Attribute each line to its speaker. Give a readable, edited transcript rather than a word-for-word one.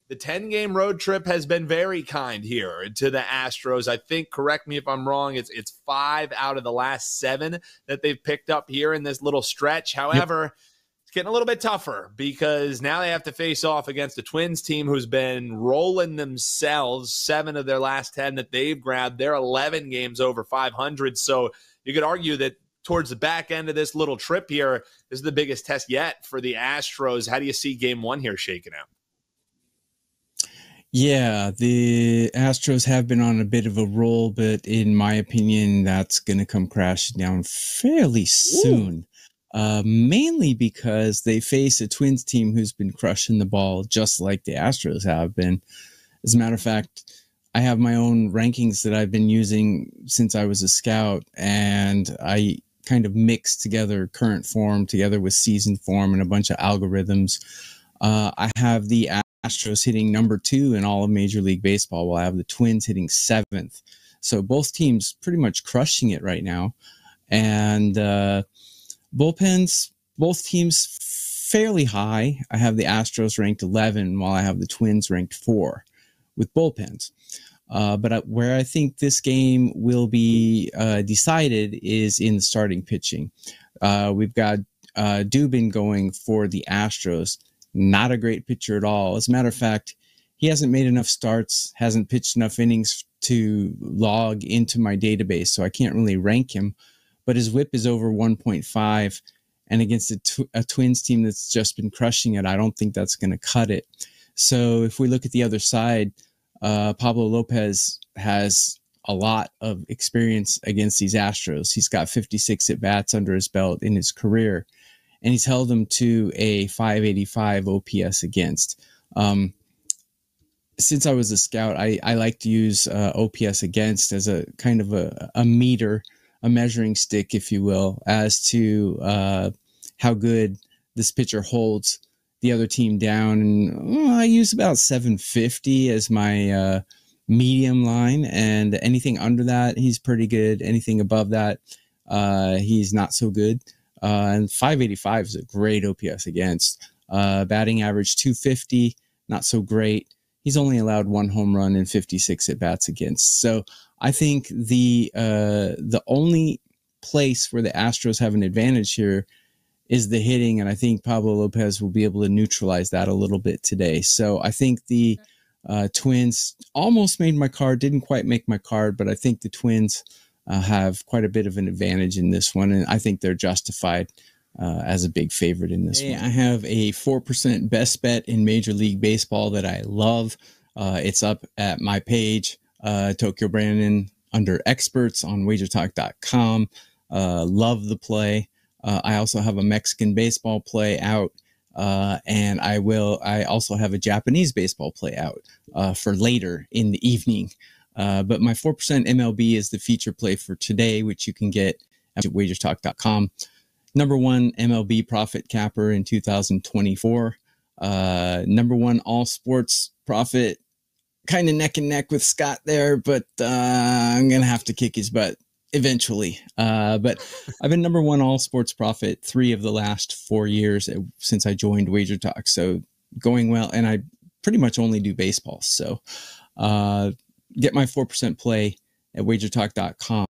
Speaker 1: the 10-game road trip has been very kind here to the Astros. I think, correct me if I'm wrong, it's 5 out of the last 7 that they've picked up here in this little stretch. However, it's getting a little bit tougher because now they have to face off against the Twins team who's been rolling themselves. 7 of their last 10 that they've grabbed. They're 11 games over 500. So you could argue that towards the back end of this little trip here, this is the biggest test yet for the Astros. How do you see game 1 here shaking out?
Speaker 2: Yeah, the Astros have been on a bit of a roll, but in my opinion, that's going to come crashing down fairly soon. Mainly because they face a Twins team who's been crushing the ball just like the Astros have been. As a matter of fact, I have my own rankings that I've been using since I was a scout, and I kind of mixed together current form together with season form and a bunch of algorithms. I have the Astros hitting number 2 in all of Major League Baseball, while I have the Twins hitting 7th. So both teams pretty much crushing it right now. And bullpens, both teams fairly high. I have the Astros ranked 11, while I have the Twins ranked 4 with bullpens. But where I think this game will be decided is in the starting pitching. We've got Dubin going for the Astros. Not a great pitcher at all. As a matter of fact, he hasn't made enough starts, hasn't pitched enough innings to log into my database, so I can't really rank him. But his whip is over 1.5, and against a Twins team that's just been crushing it, I don't think that's going to cut it. So if we look at the other side, Pablo Lopez has a lot of experience against these Astros. He's got 56 at-bats under his belt in his career, and he's held them to a 585 OPS against. Since I was a scout, I like to use OPS against as a kind of a meter, a measuring stick, if you will, as to how good this pitcher holds the other team down. And I use about 750 as my medium line, and anything under that, he's pretty good. Anything above that, he's not so good. And 585 is a great OPS against. Batting average 250, not so great. He's only allowed 1 home run and 56 at-bats against. So I think the only place where the Astros have an advantage here is the hitting, and I think Pablo Lopez will be able to neutralize that a little bit today. So I think the Twins almost made my card, didn't quite make my card, but I think the Twins have quite a bit of an advantage in this one, and I think they're justified as a big favorite in this one. I have a 4% best bet in Major League Baseball that I love. It's up at my page, Tokyo Brandon, under experts on wagertalk.com. Love the play. I also have a Mexican baseball play out, and I also have a Japanese baseball play out for later in the evening. But my 4% MLB is the feature play for today, which you can get at wagertalk.com. Number 1 MLB profit capper in 2024. Number 1 all sports profit, kind of neck and neck with Scott there, but I'm going to have to kick his butt eventually. But I've been number 1 all sports profit 3 of the last 4 years since I joined Wager Talk. So going well, and I pretty much only do baseball. So get my 4% play at wagertalk.com.